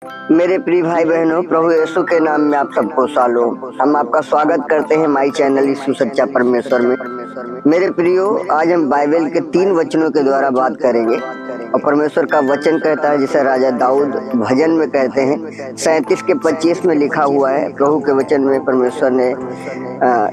मेरे प्रिय भाई बहनों, प्रभु यीशु के नाम में आप सबको सालों। हम आपका स्वागत करते हैं माई चैनल यीशु सच्चा परमेश्वर में। मेरे प्रियो, आज हम बाइबल के 3 वचनों के द्वारा बात करेंगे। और परमेश्वर का वचन कहता है, जिसे राजा दाऊद भजन में कहते हैं 37 के 25 में लिखा हुआ है। प्रभु के वचन में परमेश्वर ने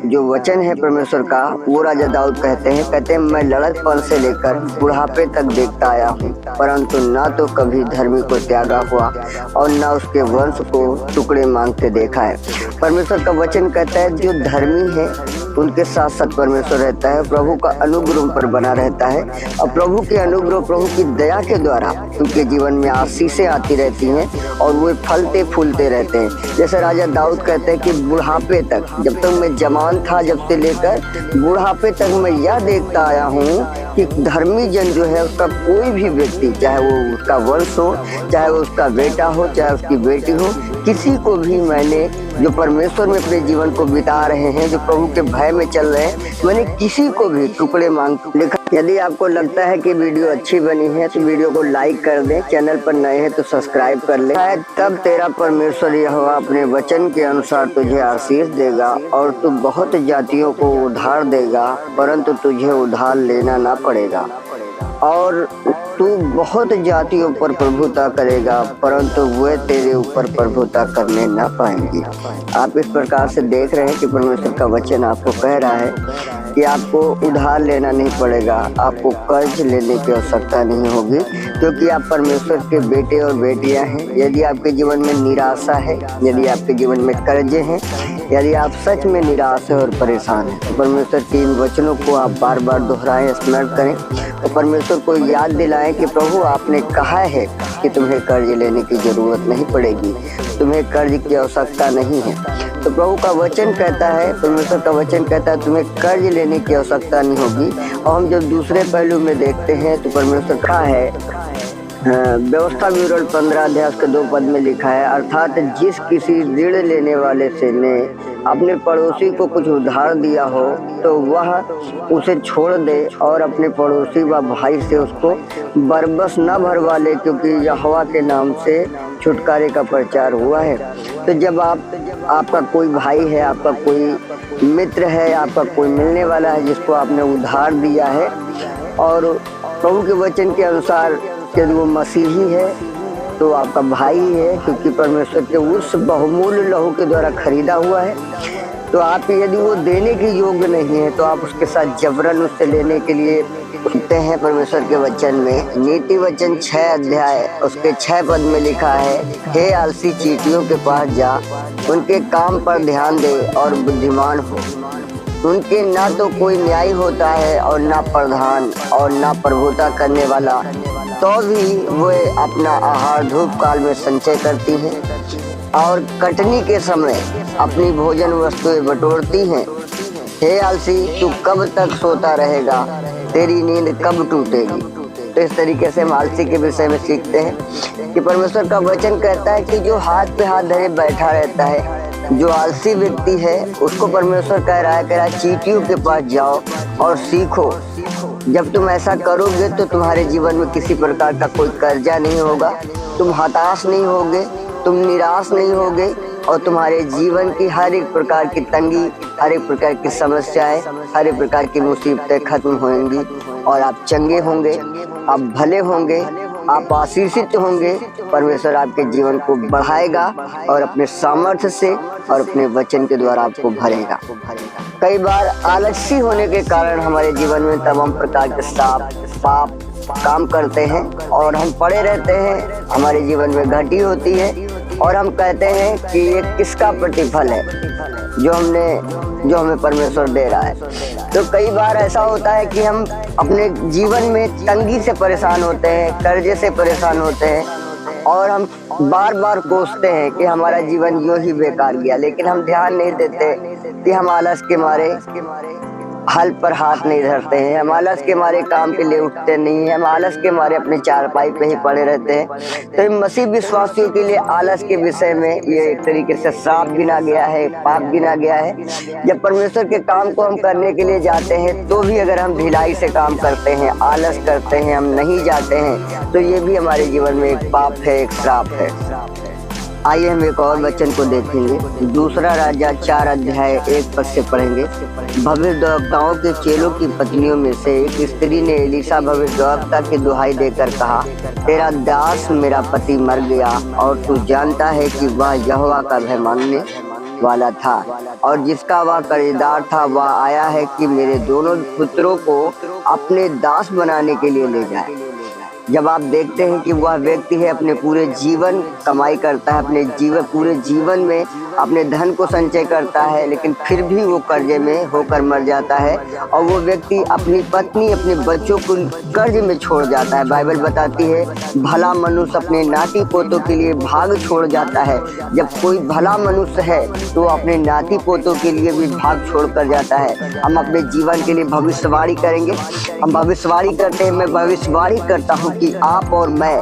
जो वचन है परमेश्वर का, वो राजा दाऊद कहते हैं मैं लड़कपन से लेकर बुढ़ापे तक देखता आया हूँ, परंतु ना तो कभी धर्मी को त्यागा हुआ और ना उसके वंश को टुकड़े मांगते देखा है। परमेश्वर का वचन कहता है, जो धर्मी है उनके साथ साथ परमेश्वर रहता है। प्रभु का अनुग्रह उन पर बना रहता है और प्रभु के अनुग्रह, प्रभु की दया के द्वारा उनके जीवन में आशीषें आती रहती हैं और वो फलते फूलते रहते हैं। जैसे राजा दाऊद कहते हैं कि बुढ़ापे तक, जब तक मैं जवान था, जब से लेकर बुढ़ापे तक मैं यह देखता आया हूँ कि धर्मी जन जो है, उसका कोई भी व्यक्ति, चाहे वो उसका वंश हो, चाहे वो उसका बेटा हो, चाहे उसकी बेटी हो, किसी को भी मैंने, जो परमेश्वर में अपने जीवन को बिता रहे हैं, जो प्रभु के भय में चल रहे हैं, मैंने किसी को भी टुकड़े मांग लिखा। यदि आपको लगता है कि वीडियो अच्छी बनी है तो वीडियो को लाइक कर दें, चैनल पर नए हैं तो सब्सक्राइब कर लें। तब तेरा परमेश्वर यहोवा अपने वचन के अनुसार तुझे आशीष देगा और तू बहुत जातियों को उधार देगा, परंतु तुझे उधार लेना ना पड़ेगा। और तू बहुत जातियों पर प्रभुता करेगा, परंतु वे तेरे ऊपर प्रभुता करने ना पाएंगी। आप इस प्रकार से देख रहे हैं कि परमेश्वर का वचन आपको कह रहा है कि आपको उधार लेना नहीं पड़ेगा, आपको कर्ज लेने की आवश्यकता नहीं होगी, क्योंकि आप परमेश्वर के बेटे और बेटियां हैं। यदि आपके जीवन में निराशा है, यदि आपके जीवन में कर्जे हैं, यदि आप सच में निराश हैं और परेशान हैं, तो परमेश्वर के इन वचनों को आप बार बार दोहराएं, स्मरण करें और परमेश्वर को याद दिलाएं कि प्रभु आपने कहा है कि तुम्हें कर्ज लेने की जरूरत नहीं पड़ेगी, तुम्हें कर्ज की आवश्यकता नहीं है। तो प्रभु का वचन कहता है, परमेश्वर का वचन कहता है तुम्हें कर्ज लेने की आवश्यकता नहीं होगी। और हम जब दूसरे पहलू में देखते हैं तो परमेश्वर कहा है, व्यवस्था विवरण 15 अध्याय के 2 पद में लिखा है, अर्थात जिस किसी ऋण लेने वाले से ने अपने पड़ोसी को कुछ उधार दिया हो तो वह उसे छोड़ दे और अपने पड़ोसी व भाई से उसको बरबस न भरवा ले, क्योंकि यहोवा के नाम से छुटकारे का प्रचार हुआ है। तो जब आपका कोई भाई है, आपका कोई मित्र है, आपका कोई मिलने वाला है जिसको आपने उधार दिया है, और प्रभु के वचन के अनुसार यदि वो मसीही है तो आपका भाई है, क्योंकि परमेश्वर के उस बहुमूल्य लहू के द्वारा खरीदा हुआ है। तो आप यदि वो देने के योग्य नहीं है तो आप उसके साथ जबरन उससे लेने के लिए उठते हैं। परमेश्वर के वचन में नीति वचन 6 अध्याय उसके 6 पद में लिखा है, हे आलसी चींटियों के पास जा, उनके काम पर ध्यान दे और बुद्धिमान हो। उनके ना तो कोई न्याय होता है और ना प्रधान और ना प्रभुता करने वाला, तो भी वे अपना आहार धूप काल में संचय करती हैं और कटनी के समय अपनी भोजन वस्तुएं बटोरती हैं। हे आलसी, तू कब तक सोता रहेगा, तेरी नींद कब टूटेगी। तो इस तरीके से हम आलसी के विषय में सीखते हैं कि परमेश्वर का वचन कहता है कि जो हाथ पे हाथ धरे बैठा रहता है, जो आलसी व्यक्ति है, उसको परमेश्वर कह रहा है चींटियों के पास जाओ और सीखो। जब तुम ऐसा करोगे तो तुम्हारे जीवन में किसी प्रकार का कोई कर्जा नहीं होगा, तुम हताश नहीं होगे, तुम निराश नहीं होगे और तुम्हारे जीवन की हर एक प्रकार की तंगी, हर एक प्रकार की समस्याएं, हर एक प्रकार की मुसीबतें खत्म होंगी और आप चंगे होंगे, आप भले होंगे, आप आशीषित होंगे। परमेश्वर आपके जीवन को बढ़ाएगा और अपने सामर्थ्य से और अपने वचन के द्वारा आपको भरेगा। कई बार आलसी होने के कारण हमारे जीवन में तमाम प्रकार के पाप काम करते हैं और हम पड़े रहते हैं, हमारे जीवन में घटी होती है और हम कहते हैं कि ये किसका प्रतिफल है जो हमें परमेश्वर दे रहा है। तो कई बार ऐसा होता है कि हम अपने जीवन में तंगी से परेशान होते हैं, कर्जे से परेशान होते हैं और हम बार बार कोसते हैं कि हमारा जीवन यूं ही बेकार गया, लेकिन हम ध्यान नहीं देते कि हम आलस के मारे हल पर हाथ नहीं धरते हैं, हम आलस के मारे काम के लिए उठते नहीं हैं, हम आलस के मारे अपने चारपाई पे ही पड़े रहते हैं। तो मसीह विश्वासियों के लिए आलस के विषय में ये एक तरीके से श्राप गिना गया है, पाप गिना गया है। जब परमेश्वर के काम को हम करने के लिए जाते हैं तो भी अगर हम ढिलाई से काम करते हैं, आलस करते हैं, हम नहीं जाते हैं, तो ये भी हमारे जीवन में एक पाप है, एक श्राप है। आइए हम एक और वचन को देखेंगे। दूसरा राजा 4 अध्याय 1 पद से पढ़ेंगे। भविष्यद्वक्ताओं के चेलों की पत्नियों में से एक स्त्री ने एलीशा भविष्यद्वक्ता की दुहाई देकर कहा, तेरा दास मेरा पति मर गया और तू जानता है कि वह यहोवा का भय मानने वाला था और जिसका वह कर्जदार था। वह आया है कि मेरे दोनों पुत्रों को अपने दास बनाने के लिए ले जाए। जब आप देखते हैं कि वह व्यक्ति है अपने पूरे जीवन कमाई करता है, अपने पूरे जीवन में अपने धन को संचय करता है, लेकिन फिर भी वो कर्जे में होकर मर जाता है और वो व्यक्ति अपनी पत्नी अपने बच्चों को कर्ज में छोड़ जाता है। बाइबल बताती है भला मनुष्य अपने नाती पोतों के लिए भाग छोड़ जाता है। जब कोई भला मनुष्य है तो अपने नाती पोतों के लिए भी भाग छोड़ कर जाता है। हम अपने जीवन के लिए भविष्यवाणी करेंगे। हम भविष्यवाणी करते हैं, मैं भविष्यवाणी करता हूँ कि आप और मैं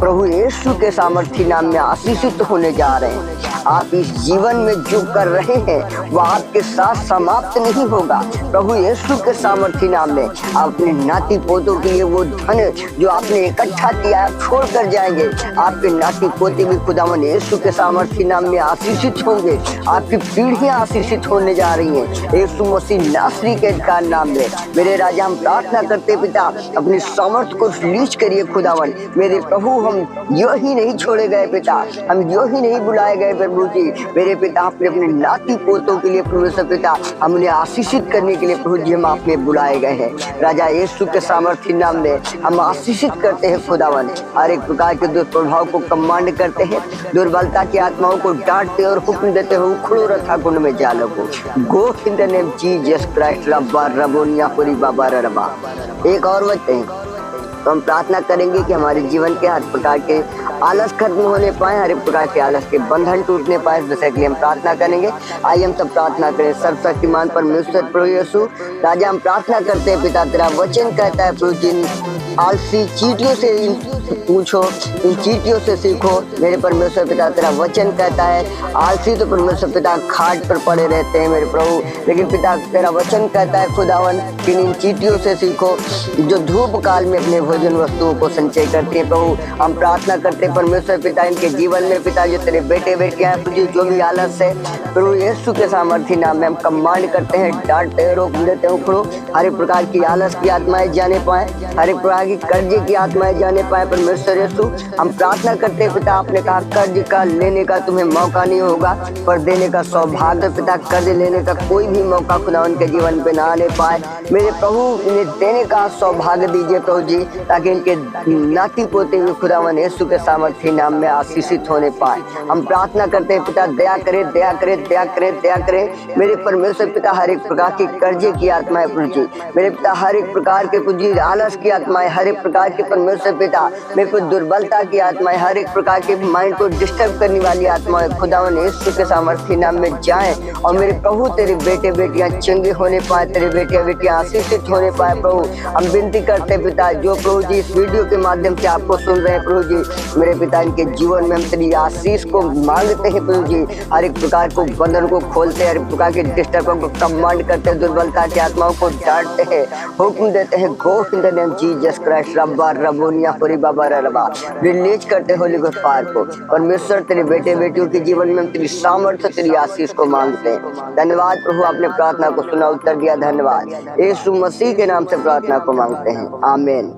प्रभु यीशु के सामर्थी नाम में आशीषित होने जा रहे हैं। आप इस जीवन में जो कर रहे हैं वह आपके साथ समाप्त नहीं होगा। प्रभु यीशु के सामर्थी नाम में आप अपने नाती पोतों के लिए वो धन जो आपने इकट्ठा किया है छोड़ कर जाएंगे। आपके नाती पोते भी खुदावन यीशु के सामर्थी नाम में आशीषित होंगे। आपकी पीढ़ियां आशीषित होने जा रही हैं यीशु मसीह नासरी के अधिकार नाम में। मेरे राजा, हम प्रार्थना करते पिता, अपनी सामर्थ को रिलीज करिए खुदावन। मेरे प्रभु, हम यो ही नहीं छोड़े गए पिता, हम यो ही नहीं बुलाए गए प्रभु जी। मेरे पिता, आपने अपने नाती पोतों के लिए परमेश्वर पिता हम उन्हें आशीषित करने के लिए प्रभु जी हम आपने बुलाए गए हैं। राजा यीशु के सामर्थी नाम में हम आशीषित करते हैं खुदावन। हर एक प्रकार के दुष्प्रभाव को कमांड करते हैं, दुर्बलता की आत्माओं को डांटते और हुक्म देते हुए उखड़ो रथा कुंड में जा लगो। Go in the name Jesus Christ रब्बा रबोनिया पुरी बाबा रबा। एक और वचन तो हम प्रार्थना करेंगे कि हमारे जीवन के हर प्रकार के आलस खत्म होने पाए, हर एक प्रकार के आलस के बंधन टूटने पाए, जैसे के लिए हम प्रार्थना करेंगे। आइए हम सब प्रार्थना करें। सर्वशक्तिमान परमेश्वर प्रभु यीशु राजा, हम प्रार्थना करते हैं पिता, तेरा वचन कहता है प्रभु जी आलसी चींटियों से पूछो, इन चींटियों से सीखो। मेरे परमेश्वर पिता, तेरा वचन कहता है आलसी तो परमेश्वर पिता खाट पर पड़े रहते हैं मेरे प्रभु, लेकिन पिता तेरा वचन कहता है खुदावन कि इन चींटियों से सीखो जो धूप काल में अपने भोजन वस्तुओं को संचय करते हैं। प्रभु, हम प्रार्थना करते हैं परमेश्वर पिता, इनके जीवन में पिता जो तेरे बेटे बेटियां हैं प्रभु, जो भी आलस है प्रभु यीशु के सामर्थी नाम में हम कमांड करते हैं, डांटते रोक देते हैं उखड़ो। हर एक प्रकार की आलस की आत्माएं जाने पाए, हर एक प्रकार की कर्जे की आत्माएं जाने पाए परमेश्वर यीशु। हम प्रार्थना करते हैं पिता, आपने कहा कर्ज का लेने का तुम्हें मौका नहीं होगा पर देने का सौभाग्य। पिता, कर्ज लेने का कोई भी मौका खुदा उनके जीवन पे ना आने पाए। मेरे प्रभु, इन्हें देने का सौभाग्य दीजिए प्रभु जी, ताकि इनके नाती पोते हुए खुदावन यीशु के सामर्थी नाम में आशीषित होने पाए। हम प्रार्थना करते हैं पिता, दया करे दया करे दया करे दया करे मेरे परमेश्वर पिता। हर एक प्रकार की कर्जे की आत्माएं प्रभु जी, मेरे पिता हर एक प्रकार के प्रभु जी आलस की आत्माएं, हर एक प्रकार के परमेश्वर पिता मेरे को दुर्बलता की आत्माएं, हर एक प्रकार के माइंड को डिस्टर्ब करने वाली आत्माएं खुदावन यीशु के सामर्थी नाम में जाएं और मेरे प्रभु तेरे बेटे बेटियां चंगे होने पाए, तेरे बेटे बेटियां आशीषित होने पाए। प्रभु, हम विनती करते हैं पिता, जो प्रभु जी इस वीडियो के माध्यम से आपको सुन रहे हैं प्रभु जी, मेरे पिता इनके जीवन में हम तेरी आशीष को मांगते हैं प्रभु जी। हर एक प्रकार को बंधन को खोलते हैं, हर एक प्रकार के डिस्टर्ब को कमांड करते हैं, दुर्बलता की आत्माओं को डांटते हैं, हुक्म देते हैं go in the name Jesus Christ रब्बा रबोनिया पुरी बाबा रबा। रिलीज करते होली गॉड फायर को परमेश्वर, तेरे बेटे बेटियों के जीवन में हम तेरी सामर्थ्य तेरी आशीष को मांगते हैं। धन्यवाद प्रभु, आपने प्रार्थना को सुना, उत्तर दिया। धन्यवाद, यीशु मसीह के नाम से प्रार्थना को मांगते हैं, आमीन।